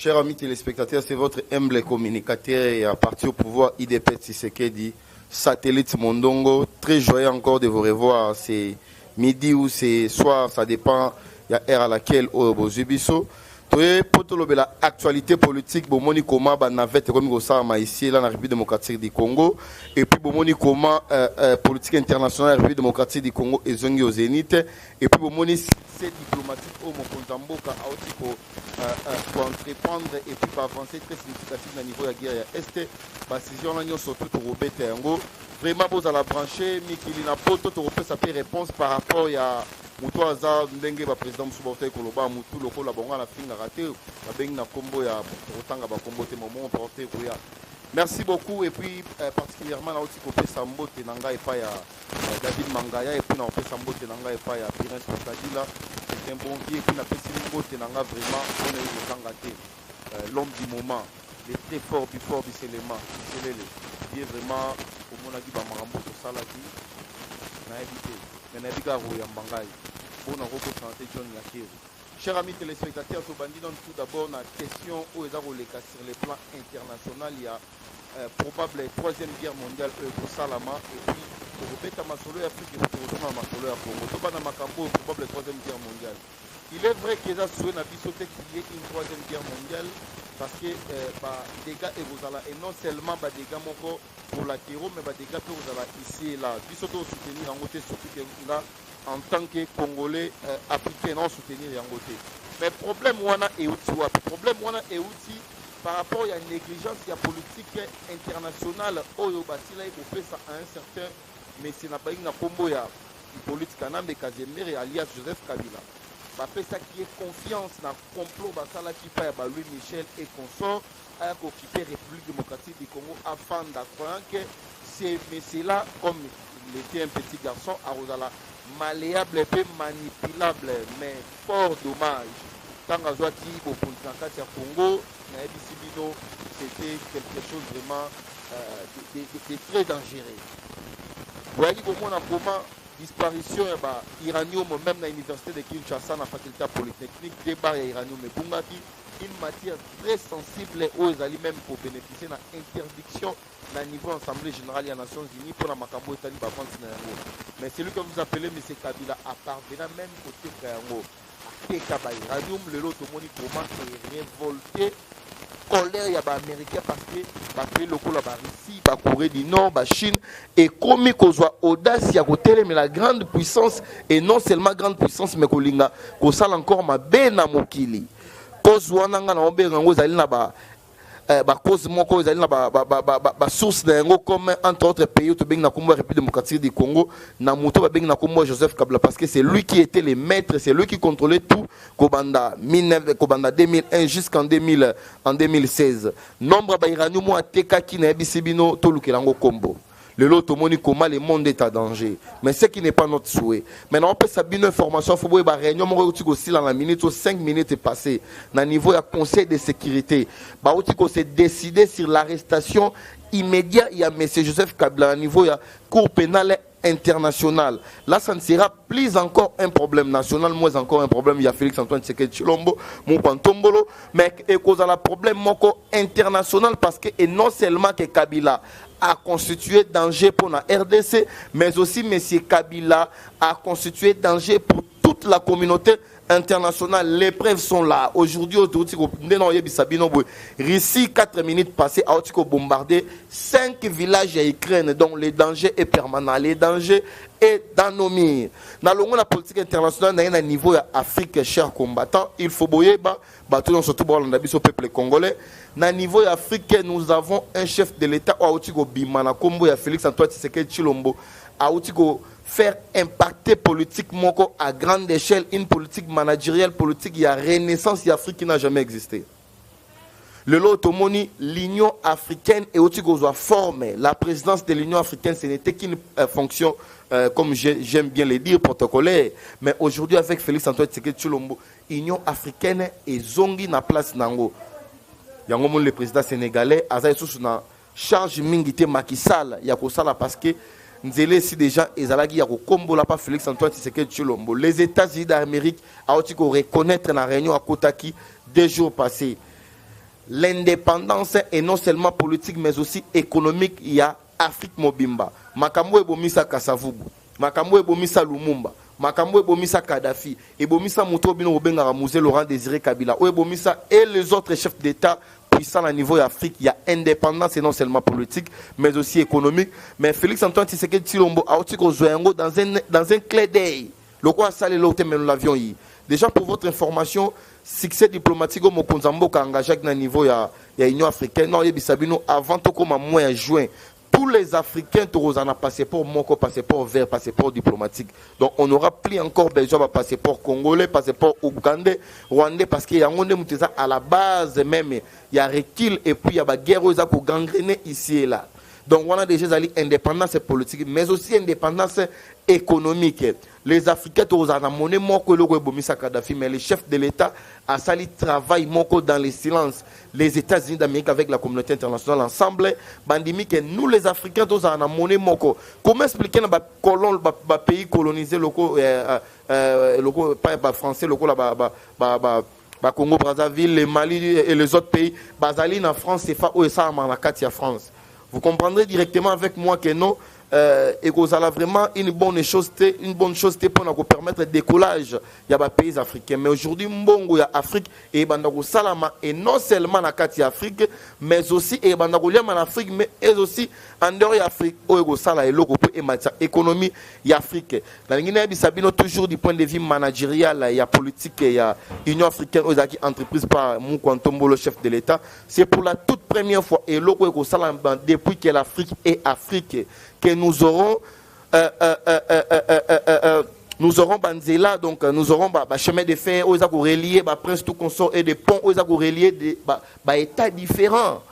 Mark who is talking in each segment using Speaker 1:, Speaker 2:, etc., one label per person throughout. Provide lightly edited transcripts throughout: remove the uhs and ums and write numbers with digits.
Speaker 1: Chers amis téléspectateurs, c'est votre humble communicateur et à partir au pouvoir IDP Tshisekedi, satellite Mondongo. Très joyeux encore de vous revoir. C'est midi ou c'est soir, ça dépend. Il y a heure à laquelle au Zubiso. Pour l'actualité politique, Bomoni Koma, navette comme Gossama ici, là, dans la République démocratique du Congo. Et puis Bomoni Koma, politique internationale, la République démocratique du Congo, et Zongi au Zénith. Et puis Bomoni, c'est diplomatique au Mokonzamboka, pour entreprendre et puis pour avancer très significatif dans le niveau de la guerre Est. Décision là, surtout pour Robert Tango. Vraiment, vous allez brancher, Mikili Napoto, tu peux savoir réponse par rapport à. Mutu aza ndenge ba président Moussa Koloba mutu loko la bonga la finga raté la bengi na kombo ya rotanga ba kombo te moment porté koya. Merci beaucoup et puis particulièrement na oti kopé sambote nanga et pas ya David Mangaya et puis na kopé sambote nanga et pas ya Prince Kadila. C'est un bon qui et puis na pesi mbote nanga vraiment on est au tangate l'homme du moment les très fort du élément c'est les vraiment au monaki ba marambo to salaki na éviter. Chers amis téléspectateurs, tout d'abord la question sur le plan international. Il y a probable troisième guerre mondiale pour Salama et puis pour répéter Masolo Afrique et pour retourner à Masolo à Congo. Tout le monde probable troisième guerre mondiale. Il est vrai qu'il y a une troisième guerre mondiale parce que des dégâts et non seulement des dégâts pour la terreau, mais des dégâts pour ici et là. Puis surtout soutenir en côté, surtout en tant que Congolais africain, non soutenir en côté. Mais problème est aussi par rapport à une négligence, il y a politique internationale, il fait ça à un certain, mais c'est n'a pas une combo ya politique de Casemiro et alias Joseph Kabila. Fait ça qui est confiance dans le complot qui fait Louis Michel et consort à occuper la République démocratique du Congo afin d'apprendre que ces messieurs-là, comme il était un petit garçon, à Rosala, malléable et peu manipulable, mais fort dommage. Quand on a dit au Congo, c'était quelque chose vraiment de très dangereux. Vous voyez comment disparition iranium même dans l'université de Kinshasa, dans la faculté polytechnique, débat iranium et Bungaki, une matière très sensible aux alliés même pour bénéficier de l'interdiction dans le niveau Assemblée générale des Nations Unies pour la Makambo et Taliban. Mais celui que vous appelez M. Kabila appartenant même côté Kayango. Iranium, le lot de Moni comment est révolté. Colère, il y a des Américains parce que les locaux la Russie, la Corée du Nord, la Chine, et comme ils soit audace, il y a mais la grande puissance, et non seulement grande puissance, mais qu'on sale encore ma bena mokili. Cause wananga na ombe rango zali na cause moko zali na source d'engo comme entre autres pays to beng na Congo République démocratique du Congo na moto ba beng na Congo Joseph Kabila parce que c'est lui qui était le maître, c'est lui qui contrôlait tout Kobanda 2001 jusqu'en 2016. Nombre ba iranium mo ateka ki na bisibino to lukelango kombo. Le lot moni comment le monde est en danger. Mais ce qui n'est pas notre souhait. Maintenant, on peut savoir une information. Il faut voir une réunion aussi dans la minute, 5 minutes passées. Dans le niveau du Conseil de sécurité, il s'est décidé sur l'arrestation immédiate. Il y a M. Joseph Kabila. Au niveau de la Cour pénale internationale. Là, ça ne sera plus encore un problème national, moins encore un problème. Il y a Félix Antoine Tshisekedi Tshilombo, Moupantombolo, mais il cause un problème international parce que et non seulement que Kabila a constitué danger pour la RDC, mais aussi M. Kabila a constitué danger pour toute la communauté internationale. Les preuves sont là. Aujourd'hui, Russie, 4 minutes passées, a bombardé 5 villages à Ukraine, dont le danger est permanent. Le danger est dans nos murs. Dans la politique internationale, dans un niveau Afrique, chers combattants, il faut boyer, surtout pour le peuple congolais. Dans le niveau africain, nous avons un chef de l'État, Bimana Kombo, Félix Antoine Tshisekedi Tshilombo, faire impacter politiquement à grande échelle une politique managériale, politique, il y a renaissance de l'Afrique qui n'a jamais existé. Le lot automoni, l'Union africaine est aussi formée. La présidence de l'Union africaine, ce n'était qu'une fonction, comme j'aime bien le dire, protocolaire. Mais aujourd'hui, avec Félix Antoine Tshisekedi Tshilombo, l'Union africaine est zongi na place nango. Yango le président sénégalais, Azaï sous na charge mingité Macky Sall, yakosala parce que nzele si déjà ezalaki ya kokombola pa Félix Antoine Tshisekedi Tshilombo. Les États-Unis d'Amérique a aussi reconnaître la réunion à Kotaki 2 jours passés. l'indépendance est non seulement politique mais aussi économique. Il y a Afrique Mobimba. Makambo ebomisa Kasavubu. Makambo ebomisa Lumumba. Makambo ebomisa Kadhafi. Ebomisa Muto Bino Obenga Musée Laurent Désiré Kabila. Ebomisa et les autres chefs d'État puissants à niveau d'Afrique. Il y a indépendance et non seulement politique mais aussi économique. Mais Félix Antoine Tshisekedi Tshilombo a aussi dans un clé d'œil. Le quoi ça les lots mais nous l'avions eu. Déjà pour votre information, succès diplomatique au Mokonzambo qui a engagé à niveau de l'Union africaine. Non, avant tout comme en mois de juin, tous les Africains ont un passeport moko, passeport vert, passeport diplomatique. Donc on n'aura plus encore besoin de passeport congolais, passeport ougandais, rwandais, parce qu'il y a à la base même, il y a recul et puis il y a des guerres qui ont gangréné ici et là. Donc on a déjà indépendance politique, mais aussi indépendance économique. Les Africains ont un monnaie moko le Bomisa Kadhafi, mais les chefs de l'État a sali travail moko dans le silence. Les États-Unis d'Amérique avec la communauté internationale ensemble, bandimi que nous les Africains ont un monnaie moko. Comment expliquer dans les pays colonisés locaux, pas français locaux là Congo Brazzaville, le Mali et les autres pays, basali en France c'est pas où ça en la France. Vous comprendrez directement avec moi que non. Et que ça a vraiment une bonne chose pour nous permettre le décollage. Il y a des pays africains. Mais aujourd'hui, il y a Afrique et Salama et non seulement dans l'Afrique, mais aussi en Afrique, mais aussi en dehors de l'Afrique. Il y a l'économie Afrique. Toujours du point de vue managérial, il y a politique, il y a l'Union africaine, il y a entreprise par Moukwantombo, le chef de l'État. C'est pour la toute première fois, et depuis que l'Afrique est Afrique, que nous aurons Banzela, donc nous aurons chemin de fer, aux reliés, prince tout consort et des ponts, aux reliés des états différents.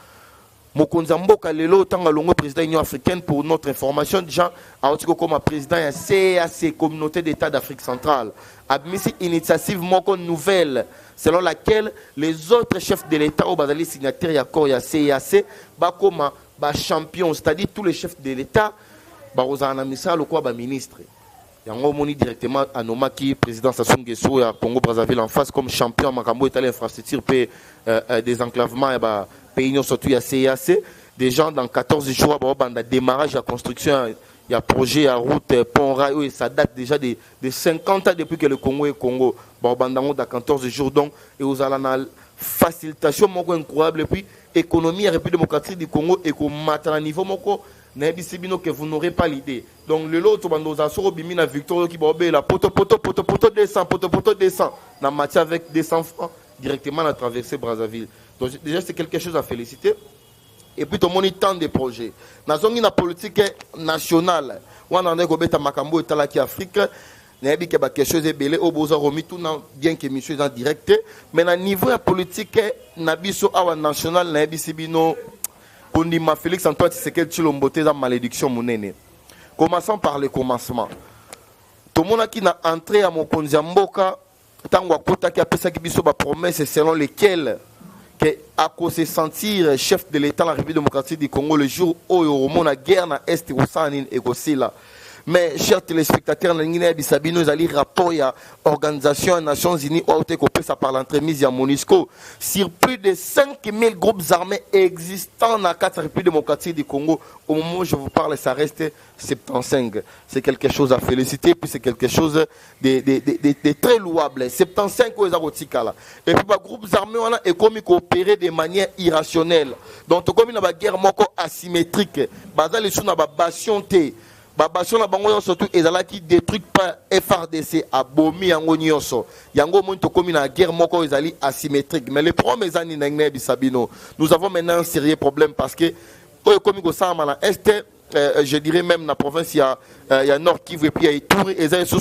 Speaker 1: Mokonzambo Kalelo, tant que président de l'Union africaine, pour notre information, déjà, comme président de la CAC, communauté d'État d'Afrique centrale, a mis une initiative nouvelle, selon laquelle les autres chefs de l'État, au Bazali signataires, il y a encore CAC, comme champion, c'est-à-dire tous les chefs de l'État, le ministre. Il y a un directement à Nomaki, président Sassou Nguesso, à Congo Brazzaville en face comme champion, Makambo est allé infrastructure, des enclavements, pays surtout il y a CAC. Des gens dans 14 jours, il y a démarrage, il y a construction, il y a projet, il y a route, pont, rail, ça date déjà de 50 ans depuis que le Congo est Congo. Dans 14 jours, donc, et vous avez une facilitation incroyable, et puis économie et République démocratique du Congo, et qu'on matin à niveau, que vous n'aurez pas l'idée. Donc, le lot, on a sur la victoire qui va la poto descend. Dans matière avec 200 francs directement à la traversée Brazzaville. Donc, déjà, c'est quelque chose à féliciter. Et puis, tout le monde a tant de projets. Dans une politique nationale, on a un Makambo et Talaki Afrique. Il y a quelque chose de au beaux remis tout bien que monsieur est en direct. Mais à niveau politique, Nabiso Awa national, Nabisibino. Kondima Félix Antoine Tshisekedi Tshilombo dans malédiction monene. Commençons par le commencement. Tout le monde qui n'a entré à mon Konzamboka, tant que qui a fait sa promesse selon lesquelles à cause se sentir chef de l'État de la République démocratique du Congo le jour où il y a une guerre dans l'Est et au là. Mais, chers téléspectateurs, nous allons rapport à l'Organisation des Nations Unies, par l'entremise de MONUSCO, sur plus de 5000 groupes armés existants dans la République démocratique du Congo. Au moment où je vous parle, ça reste 75. C'est quelque chose à féliciter, puis c'est quelque chose de très louable. 75 aux Arotikala. Et puis, les groupes armés, on a comme coopérer de manière irrationnelle. Donc, comme il y a une guerre asymétrique, les choses n'ont Babation na bango surtout ezalaki détruit par FRDC à Bomi yango nyonso yango monto komi na guerre moko ezali asymétrique mais le problème ezani na ngné bisabino nous avons maintenant un sérieux problème parce que comme ko ça na est je dirais même dans la province il y a Nord Kivu et puis il y a Ituri et ça sous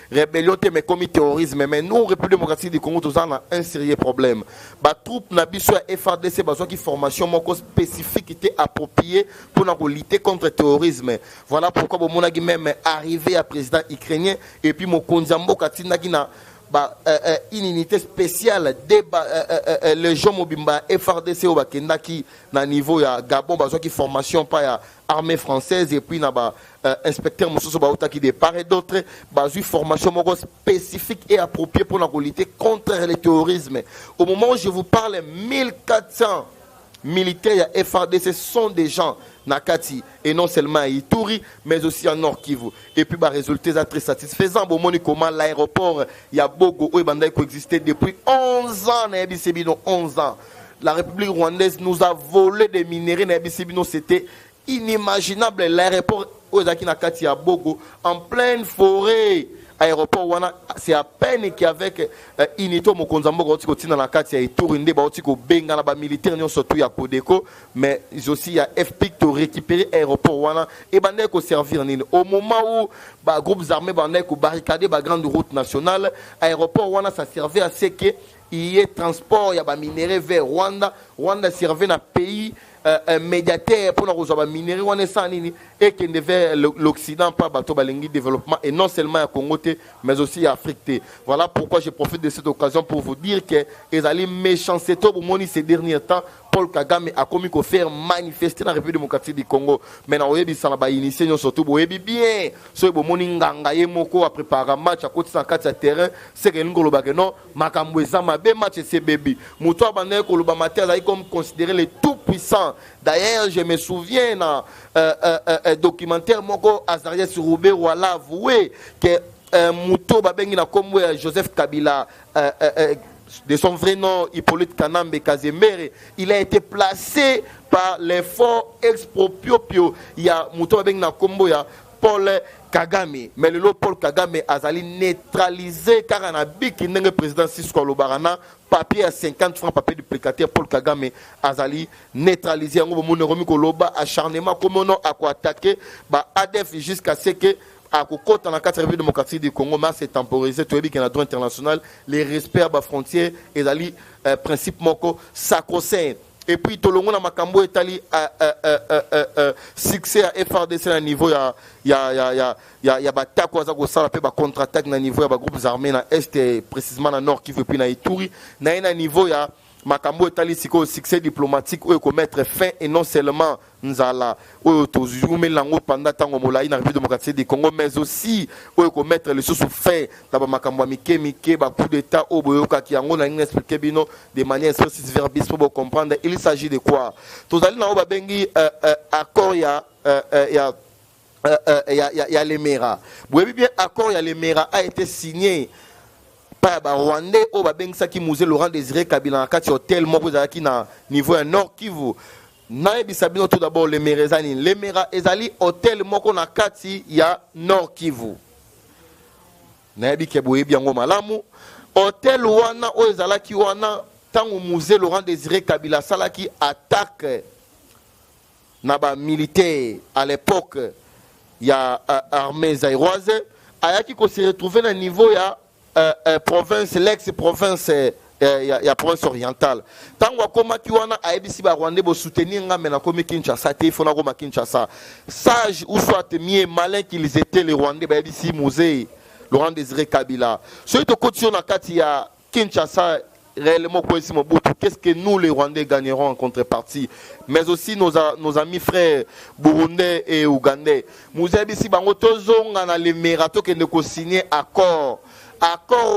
Speaker 1: rébellion mais comme terrorisme mais nous République démocratique du Congo tous a un sérieux problème ba troupe na biso FARDC besoin qui formation moko spécifique était appropriée pour lutter contre le terrorisme voilà pourquoi bon monaki même arrivé à président ukrainien et puis Mokonzi Mboka tinaki na une unité spéciale les gens mobimba FRDC au bakendaki na niveau ya Gabon bazo qui formation pas ya armée française et puis na inspecteur Moussoso Baouta qui de part et d'autres bazo formation spécifique et appropriée pour la lutter contre le terrorisme. Au moment où je vous parle 1400 militaires à FRDC sont des gens Nakati et non seulement à Ituri mais aussi en Nord Kivu et puis résultat très satisfaisant bon moni comment l'aéroport il y a beaucoup où banda coexisté depuis 11 ans na Ebisebino 11 ans la République rwandaise nous a volé des minéraux na Ebisebino c'était inimaginable l'aéroport où Zaki Nakati a beaucoup en pleine forêt aéroport wana c'est à peine qu'avec inito mokonzambo ko tina na kati ya Ituri nde ba otiko benga na ba militaire nyo surtout ya Kodeko mais aussi ya FPIC to récupérer aéroport wana et bande ko servir nini au moment où ba groupes armés bande ko barricader ba grande route nationale aéroport wana ça servait à ce que il y ait transport ya ba minéraux vers Rwanda servait na pays médiateur pour nous minerais on est sans nini et qui devait l'Occident pas bateau balingi développement et non seulement à Congo mais aussi à Afrique. Voilà pourquoi je profite de cette occasion pour vous dire que les alliés méchants c'est tout pour ces derniers temps Paul Kagame a commis qu'on faire manifester dans la République démocratique du Congo. Maintenant, on ça va initier surtout pour bien. Ce que mon inganga yemoko a préparé un match à côté de 4 terrain, c'est que nous avons non makambweza mabe match c'est baby. Muto abandonné ko loba mater comme considéré les tout puissants. D'ailleurs, je me souviens dans documentaire moko Azarias Roubé wala avoué que Muto babengi na kombo Joseph Kabila de son vrai nom Hippolyte Kanambe Kazemere, il a été placé par les forts exproprio. Il y a Mouto Babeng na kombo ya Paul Kagame, mais le lot Paul Kagame a neutralisé car on a dit qu'il n'est président Sisco Lobarana papier à 50 francs papier duplicataire Paul Kagame a neutralisé en gros mon remis Koloba acharnement comme on a quoi attaquer bah ADF jusqu'à ce que à côté dans la République démocratique du Congo, c'est temporisé, tout est le droit international, les respects à la frontière et les principes moko sacro-saint. Et puis tout le monde a makambo etali succès à FRDC à niveau ya batak ko za ko sala pe ba contre-attaque na niveau ya ba groupes armés na est précisément na nord qui veut puis na Ituri na niveau ya makambo etali siko succès diplomatique ou ko mettre fin et non seulement nzala ou tozume lango pendant tango molai na République démocratique du Congo mais aussi ou ko mettre le sous fin na ba makambo mike ba coup d'état au boyoka ki yango na expliquer bino de manière expressive verbis pour comprendre il s'agit de quoi tozali na ba bengi accord ya Lemera. Vous voyez bien accord ya Lemera a été signé par les Rwandais au Babengaki Musée Laurent Désiré Kabila na kati hôtel moko ezalaki na niveau ya Nord Kivu. Na ebisabino tout d'abord Lemera ezali Lemera ezali hôtel moko na kati ya Nord Kivu. Na ebike boye biango malamu hôtel wana o ezalaki wana tango Musée Laurent Désiré Kabila salaki attaque na ba militaire à l'époque il y a armée zaïroise ayaki ko se retrouver na niveau ya province l'ex-province ya province orientale tango akoma ki wana ayebisi ba Rwandais bo soutenir ngame na komi Kinshasa te fona ko ma Kinshasa sage ou soit mieux malin qu'ils étaient les Rwandais ba yebisi musée Laurent Désiré Kabila so to continue na kati ya Kinshasa réellement qu'est-ce que nous les Rwandais gagnerons en contrepartie mais aussi nos amis frères burundais et ougandais muzebi si bango tozonga na Lemera to kende ko signer accord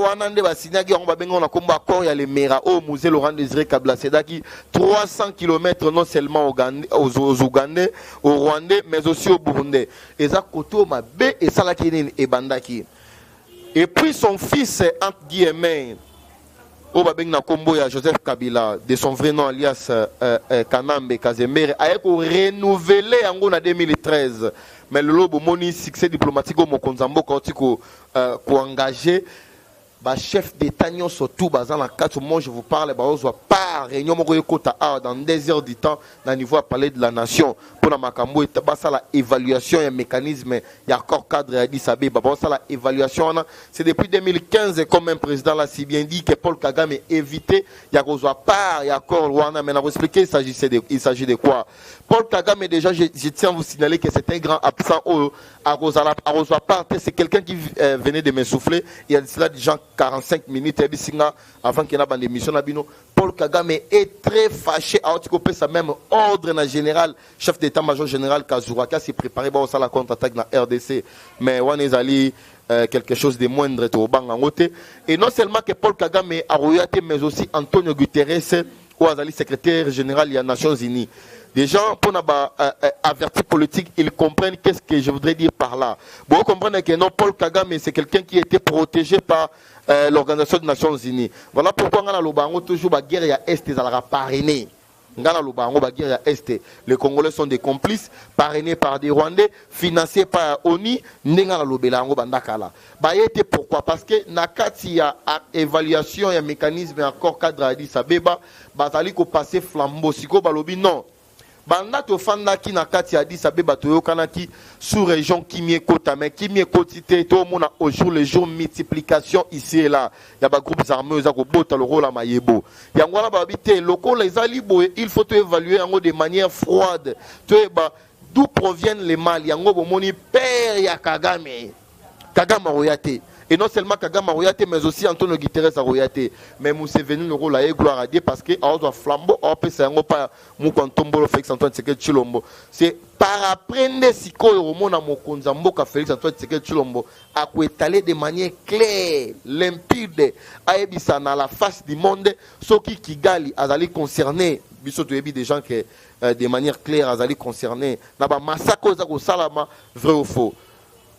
Speaker 1: wana nde ba signer ki on ba benga na komba accord ya Lemera au musée Laurent Désiré Kabila c'est-à-dire 300 km non seulement aux Ougandais aux Rwandais mais aussi aux Burundais et ça koto mabe et ça la kinin e bandaki et puis son fils entre guillemets au babeng na kombo ya Joseph Kabila de son vrai nom alias Kanambe Kazemere a renouvelé en 2013 mais le lobo moni succès diplomatique au Mokonzambo quand ko engagé ba chef d'état nyon surtout bazan la 4 mois je vous parle ba ozo pas réunion moko yekota dans 2 heures du temps na niveau à parler de la nation pour na makambo et ba ça la évaluation et mécanisme ya accord cadre ya Addis Abeba ba ça la évaluation c'est depuis 2015 comme un président l'a si bien dit que Paul Kagame évité ya ko pas ya accord wana mais na vous expliquer il s'agit de quoi Paul Kagame déjà je tiens à vous signaler que c'est un grand absent à Rosala c'est quelqu'un qui venait de me souffler il y a cela des gens 45 minutes avant qu'il y ait une émission. Paul Kagame est très fâché. Alors, tu peux ça même ordre na général, chef d'état-major général Kazuraka s'est préparé pour la contre-attaque dans RDC. Mais on est allé quelque chose de moindre au Bangangote. Et non seulement que Paul Kagame a royaté, mais aussi Antonio Guterres, ou Azali secrétaire général des Nations Unies. Des gens, pour avertir politique, ils comprennent qu'est-ce que je voudrais dire par là. Vous comprenez que non, Paul Kagame, c'est quelqu'un qui a été protégé par l'Organisation des Nations Unies. Voilà pourquoi on a toujours la guerre à Est, ils ont parrainé. Les Congolais sont des complices, parrainés par des Rwandais, financés par ONU. Pourquoi? Parce que Nakati y a évaluation, il y a mécanisme, encore cadre à Addis Abeba, bazali ko passer flambeau, siko balobi non. Banda to fanda ki nakati ya Addis Abeba to yokanaki sous région Kimiekota, mais Kimiekotité to mona au jour le jour multiplication ici et là. Il y a des groupes armés za ko bota le rôle à Mayebo. Ya ngwana ba bité loko les alibo, il faut te évaluer de manière froide. D'où proviennent les mal? Yango bomoni père ya Kagame. Kagame royate. Et non seulement Kagame royate, mais aussi Antonio Guterres a royate. Mais Museveni le rôle à gloire à Dieu parce que a un flambeau, on peut c'est un pas Mukantombo Félix Antoine Tshisekedi Tshilombo. C'est par apprendre si ko romona mokonzambo ka Félix Antoine Tshisekedi Tshilombo a étaler de manière claire, limpide, a ebisa na la face du monde, ce qui Kigali azali concerné, biso to ebi des gens qui de manière claire azali concerné. Na ba massacre za ko salama vrai ou faux.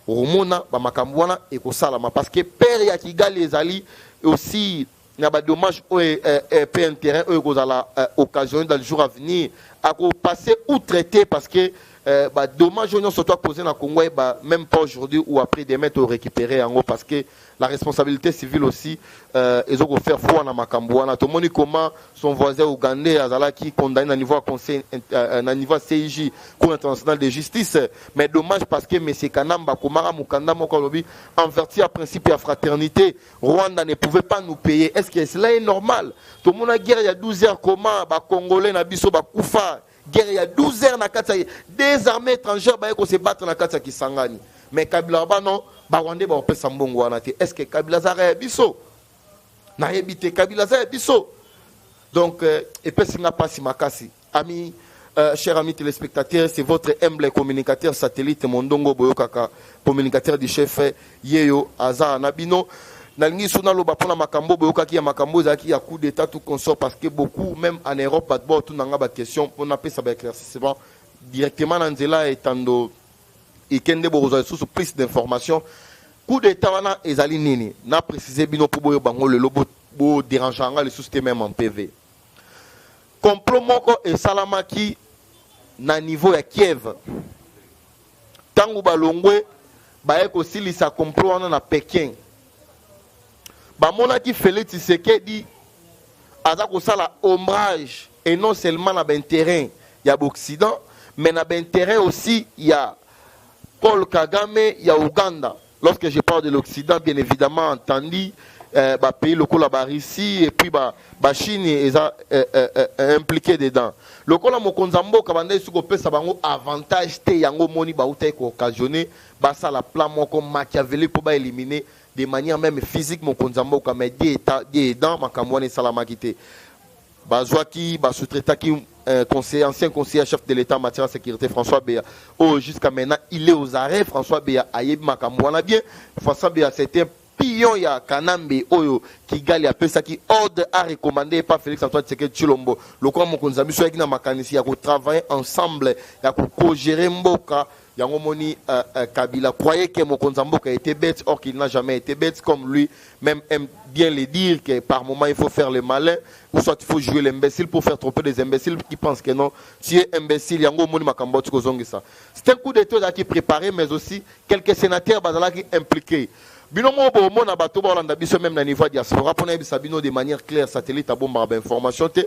Speaker 1: Romona ba makambwana et ko salama parce que père ya Kigali ezali aussi na ba dommage pe intérêt ko za occasion dans le jour à venir à ko passer ou traiter parce que bah dommage on surtout poser na Congo même pas aujourd'hui ou après demain to récupérer en haut parce que la responsabilité civile aussi ils ont faire foi na makambwana to moni comment son voisin ougandais azala qui condamné à niveau conseil à niveau CIJ Cour internationale de justice mais dommage parce que monsieur Kanamba Komara Mukanda moko lobi enverti à principe et à fraternité Rwanda ne pouvait pas nous payer est-ce que cela est normal tout monde a guerre il y a 12 heures comment ba congolais na biso ba kufa guerre il y a 12 heures na kata des armées étrangères ba ko se battre na kata Kisangani mais Kabila ba non ba Rwanda ba opesa mbongo wana te est-ce que Kabila zara biso na yebite Kabila zara biso donc et puis singa pasi makasi amis chers amis téléspectateurs c'est votre humble communicateur satellite Mondongo Boyokaka communicateur du chef Yeyo Aza Nabino nalingi suna loba pona makambo boyokaki ya makambo zaki ya coup d'état tout consort parce que beaucoup même en Europe batbo tout nanga ba question on appelle ça ba éclaircissement directement dans nzela etando ikende bozo sous plus d'informations coup d'état wana ezali nini na préciser bino pour boyo bango le lobo bo dérangeanga le système même en PV complot moko et salamaki na niveau ya Kiev tangu balongwe ba eko silisa complot wana na Pékin Bamonaki Félix Tshisekedi aza kosala ombrage et non seulement na ben terrain il y a l'Occident mais na ben terrain aussi il y a Paul Kagame il y a Ouganda lorsque je parle de l'Occident bien évidemment entendu pays locaux la Russie et puis Chine est impliqué dedans lokola mokonzambo kabanda isuko pesa bango avantage te yango moni ba uta ko occasionner ça la plan moko machiavélique pour ba éliminer de manière même physique mon konzambo comme des dans makamwane salamakité bazwaki ba sous-traitant qui ancien conseiller chef de l'état en matière de sécurité François Béa jusqu'à maintenant il est aux arrêts François Béa ayebi makamwana bien François Béa c'était pion ya Kanambe oyo Kigali appelle ça qui ordre à recommander par Félix Antoine Tshisekedi Tshilombo le quoi mon konzambi so na makanisi ya ko travailler ensemble ya ko gérer mboka yango moni Kabila croyait que Mokonzamboka était bête or qu'il n'a jamais été bête comme lui même aime bien le dire que par moment il faut faire le malin ou soit il faut jouer l'imbécile pour faire tromper des imbéciles qui pensent que non tu es imbécile yango moni makambo tu kozongi ça c'est un coup d'état qui préparé mais aussi quelques sénateurs bazala qui impliqués binomo bo mona bato ba landa biso même na niveau diaspora pour na bisa bino de manière claire satellite à bomba information te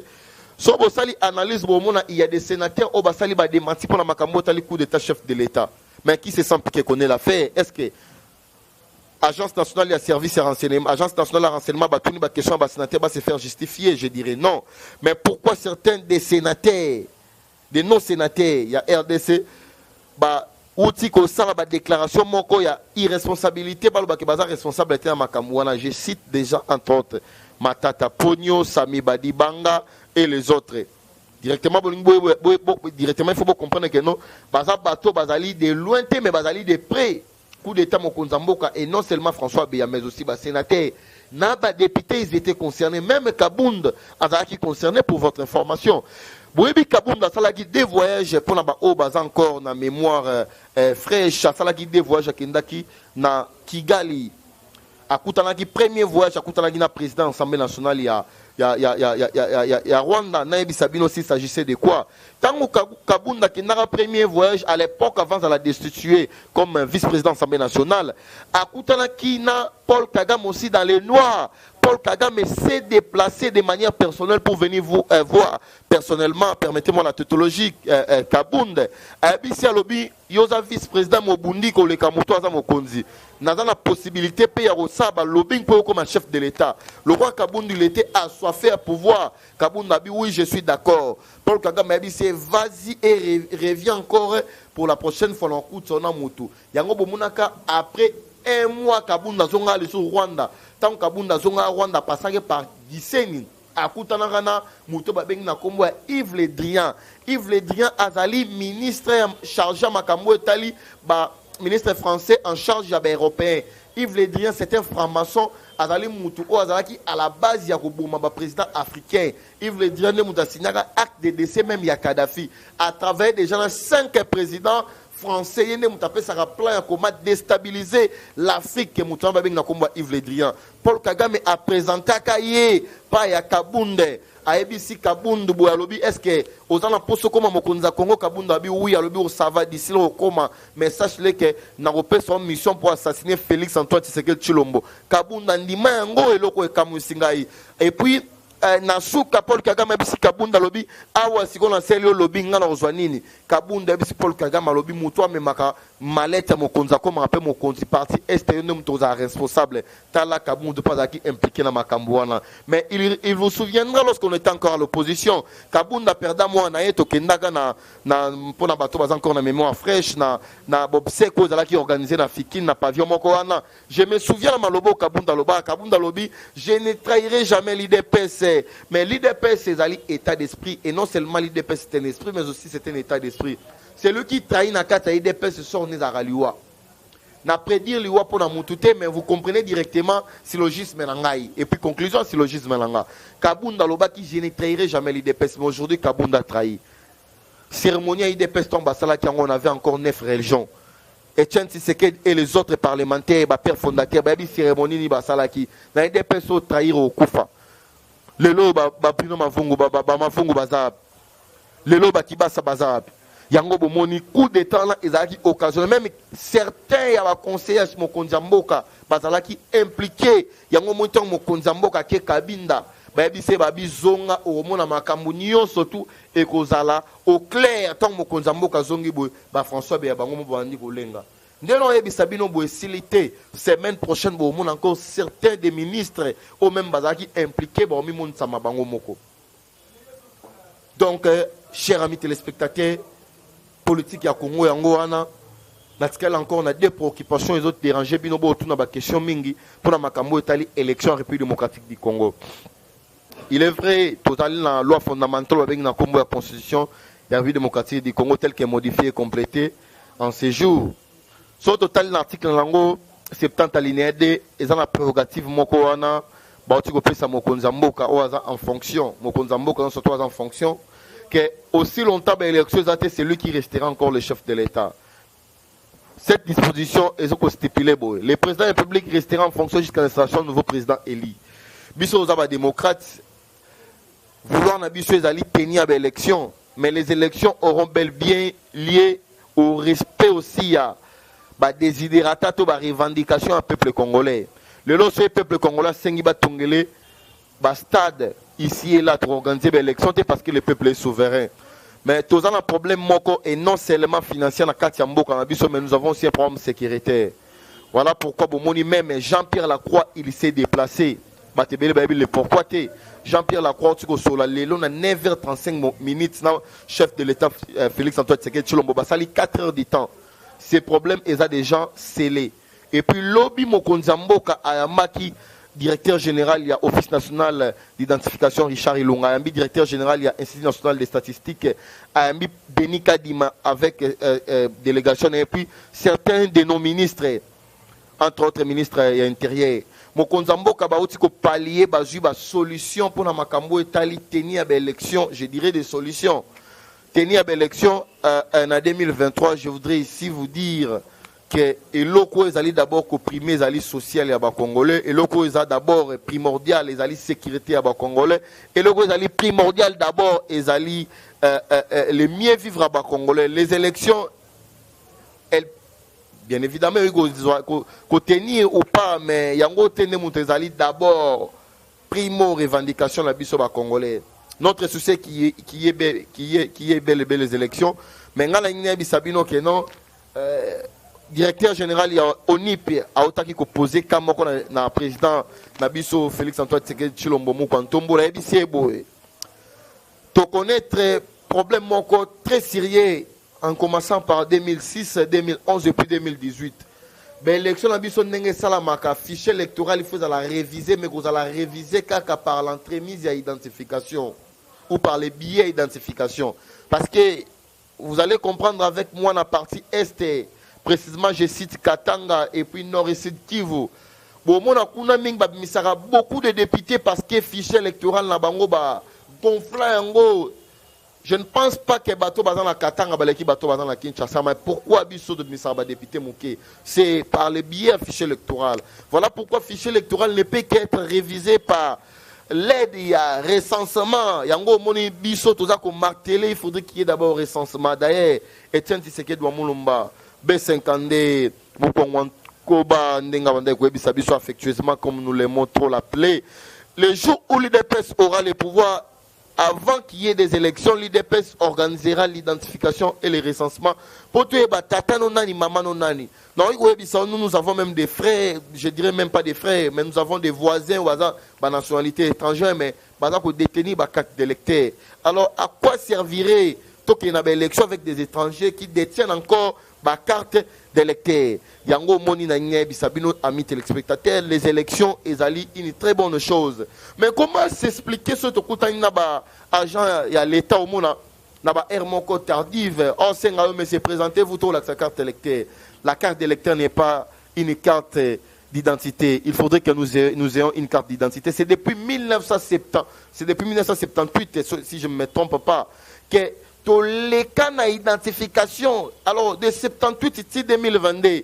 Speaker 1: so bo sali analyse bo mona il y a des sénateurs au basali ba démenti pour la makambo tali coup d'état chef de l'état mais qui se sent piqué connaît l'affaire est-ce que agence nationale de service et renseignement agence nationale de renseignement ba tuni ba question ba sénateur ba se faire justifier je dirais non mais pourquoi certains des sénateurs des non sénateurs il y a RDC ba outi ko sala ba déclaration moko ya irresponsabilité baloba ke baza responsabilité na makambo wana. Je cite déjà entre autres Matata Ponyo, Sami Badibanga et les autres. Directement directement il faut comprendre que non baza bateau bazali de lointain mais bazali de près. Coup d'état mokonza mboka et non seulement François Beya mais aussi ba sénateur na ba député ils étaient concernés, même Kabound azaki concerné pour votre information. Boyebi Kabound asalaki des voyages pour na ba o baza encore na mémoire fraîche, asalaki des voyages akendaki na Kigali, akutanaki premier voyage akutanaki na président Assemblée nationale ya Rwanda na yebi Sabino aussi s'agissait de quoi. Tango Kabound akendaka premier voyage à l'époque avant de la destituer comme vice-président de l'Assemblée nationale, akutanaki na Paul Kagame aussi dans les noirs. Paul Kagame s'est déplacé de manière personnelle pour venir vous voir personnellement, permettez-moi la tautologie, Kabound. Abisi alobi, yoza vice-président Mobundi ko le kamoto aza mokonzi. Naza la possibilité payer au saba lobbying pour comme chef de l'État. Le roi Kabound il était assoiffé à pouvoir. Kabound a dit oui, je suis d'accord. Paul Kagame a dit c'est vas-y et reviens encore pour la prochaine fois l'encoup de son amoto. Yango bomunaka après un mois Kabound a zonga le sur Rwanda. Tant Kabound a zonga Rwanda passé par Gisenyi. Akutana na muto babengi na kombo Yves Le Drian. Yves Le Drian azali ministre chargé makambo etali ba ministre français en charge des européens. Yves Le Drian c'est un franc-maçon azali mutu o azalaki à la base ya koboma ba président africain. Yves Le Drian ne muta signaka acte de décès même ya Kadhafi à travers déjà 5 présidents français yene mutapé ça plan comment déstabiliser l'Afrique que mutu babengi na kombo Yves Le Drian. Paul Kagame a présenté akaye pa ya Kabound ABC Kabound bo alobi est-ce que ozana poso koma mokonza Congo Kabound abi oui alobi o ça va d'ici là koma mais sache-le que na repé son mission pour assassiner Félix Antoine Tshisekedi Tshilombo. Kabound ndima yango eloko ekamusingai et puis na suka Paul Kagame abisi Kabound alobi awa sikona seli olobi ngana ozwa nini. Kabound abisi Paul Kagame alobi mutu amemaka maleta mokonza koma rappel mokonzi parti est ne mutoza responsable tala Kabound pas aki impliqué na makambo wana. Mais il vous souviendra lorsqu'on était encore à l'opposition Kabound a perdu moi na yeto kendaka na pona bato baz encore na mémoire fraîche na bobseko zala qui organisé na Fikine na pavillon moko wana. Je me souviens na malobo Kabound alobi je ne trahirai jamais l'IDPS. Mais l'IDPS c'est un état d'esprit et non seulement l'IDPS c'est un esprit mais aussi c'est un état d'esprit. C'est lui qui trahit na kata IDPS sort né à Raliwa. Na prédire liwa pour na mutute mais vous comprenez directement syllogisme nangai et puis conclusion syllogisme nanga. Kabound aloba qui je ne trahirai jamais l'IDPS mais aujourd'hui Kabound a trahi. Cérémonie IDPS tombe à Salaki on avait encore 9 religions. Etienne Tshisekedi et les autres parlementaires ba père fondateur ba bi cérémonie ni ba Salaki. Na IDPS au trahir au Kufa. Lelo ba pino mafungu ba mafungu bazab. Lelo ba kibasa bazab. Yango bomoni coup d'état là ezaki occasion même certains ya ba conseillers mokonzi mboka bazalaki impliqué yango montant mokonzi mboka ke Kabinda ba bise ba bizonga o mona makambo nyonso tout et kozala au clair tant mokonzi mboka zongi boy ba François Beya bango mo bandi kolenga. Ndelo yebisa bino boy silité semaine prochaine bo mona encore certains des ministres ou même bazalaki impliqué ba mi monta mabango moko. Donc chers amis téléspectateurs politique ya Congo yango wana natikala encore on a des préoccupations les autres déranger bino bo tuna ba question mingi pour na makambo etali élection en République démocratique du Congo. Il est vrai total la loi fondamentale avec na Congo la constitution de la République démocratique du Congo telle qu'elle est modifiée et complétée en ces jours. Sur total l'article lango 70 alinéa 2 et dans la prérogative moko wana ba otiko pesa mokonza mboka oaza en fonction mokonza mboka surtout en fonction que aussi longtemps l'élection c'est celui qui restera encore le chef de l'État. Cette disposition est stipulée. Le président de la République restera en fonction jusqu'à l'installation du nouveau président élu. Biso aux démocrates vouloir tenir l'élection, mais les élections auront bel bien lié au respect aussi à désidérata to revendication au peuple congolais. Le peuple congolais sengiba tongele stade ici et là pour organiser l'élection parce que le peuple est souverain. Mais tous un problème moko et non seulement financier na Katiambo mais nous avons aussi un problème sécuritaire. Voilà pourquoi même Jean-Pierre Lacroix il s'est déplacé. Pourquoi Jean-Pierre Lacroix tu sur la lelo na 9h35 minutes chef de l'État Félix Antoine Tshisekedi Tshilombo basali 4 heures du temps. ces problèmes, ils ont des gens scellés. Et puis, Lobby Mokonzamboka Ayamaki, directeur général, il y a Office national d'identification, Richard Ilunga, Ayambi, directeur général, il y a Institut national des statistiques, Ayambi Benika Dima, avec délégation, et puis certains de nos ministres, entre autres ministres intérieurs. Mokonzamboka Baouti ko pallier, bazu, ba solution pour la makambo etali tenir à l'élection, je dirais des solutions. Tenir à l'élection en 2023, je voudrais ici vous dire que l'oko est d'abord comprimé, les alliés sociaux et congolais, et l'oko est d'abord primordial, les alliés sécurité à congolais, et l'oko est primordial d'abord, les alliés les mieux vivre à congolais. Les élections, elles, bien évidemment, il faut tenir ou pas, mais il y a d'abord primo revendication de la biso congolais. Notre souci qui est bel et bien les élections, mais nous avons que non. Directeur général il y a ONIP a otaki ko poser comme na président Nabiso Félix Antoine Tshisekedi Tshilombo Mukantombo la ebisi boy to connaître problème moko très sérieux en commençant par 2006 2011 et puis 2018 ben l'élection Nabiso ndenge salamaka fichier électoral il faut la réviser mais vous allez réviser kaka par l'entremise à identification ou par les billets d'identification parce que vous allez comprendre avec moi la partie est. Précisément, je cite Katanga et puis Nord et Sud Kivu. Bon, beaucoup de députés parce que le fichier électoral na bango ba gonflant. Je ne pense pas que bateau bazan la Katanga baleki bateau bazan la Kinshasa, mais pourquoi biso de misaba député mouké? C'est par le biais du fichier électoral. Voilà pourquoi le fichier électoral ne peut qu'être révisé par l'aide, il y a recensement. Yango moni biso toza ko marteler, il faudrait qu'il y ait d'abord recensement. D'ailleurs, Etienne Tshisekedi wa Mulumba B50, Koba, affectueusement comme nous l'aimons trop l'appeler. Le jour où l'IDPS aura le pouvoir, avant qu'il y ait des élections, l'IDPS organisera l'identification et le recensement. Pour tout tata no nani, maman no nani. Non, nous avons même des frères, je dirais même pas des frères, mais nous avons des voisins ou de nationalité étrangère, mais pour détenir ma carte d'électeur. Alors, à quoi servirait qu'il y ait une élection avec des étrangers qui détiennent encore ma carte d'électeur? Yango moni na nyebi sabino amis téléspectateurs, les élections ezali une très bonne chose. Mais comment s'expliquer ce que na ba agent ya l'état au monde na ba hermoko tardive on senga mais se présenter vous la carte d'électeur. La carte d'électeur n'est pas une carte d'identité. Il faudrait que nous ayons une carte d'identité. C'est depuis 1970, c'est depuis 1978 si je ne me trompe pas que tous les cas d'identification, alors de 78 ici 2022,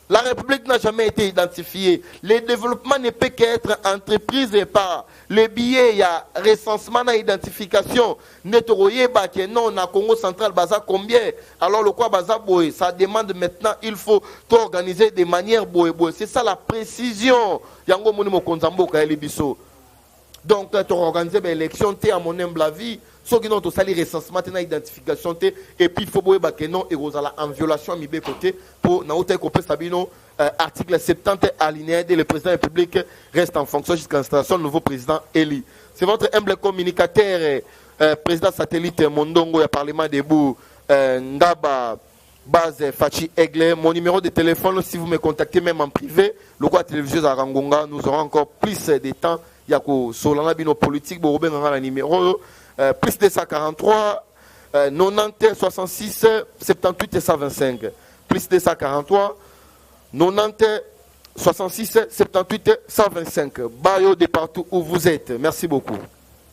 Speaker 1: la République n'a jamais été identifiée. Le développement ne peut qu'être entreprise par les billets, il y a recensement d'identification. Netoroye que non, na Congo central, baza combien? Alors le quoi baza boy, ça demande maintenant, il faut tout organiser de manière boy. C'est ça la précision. Yango monimo konzambo ka elibiso. Donc, tu organises l'élection, tu es à mon humble avis. Ceux qui ont tout ça, les recensements, tu as l'identification, et puis il faut que non, et vous allez en violation à mi côté pour article 70 alinéa le président de la République reste en fonction jusqu'à l'installation du nouveau président élu. C'est votre humble communicateur, président satellite Mondongo, et Parlement debout, Ngaba Base Fachi Aigle. Mon numéro de téléphone, si vous me contactez même en privé, le quoi télévision à Rangonga, nous aurons encore plus de temps. Il y a Solana Bino politique, Borobé le numéro. Plus de 143, 90, 66, 78 et 125. Plus de 143, 90, 66, 78 et 125. Bayo de partout où vous êtes. Merci beaucoup.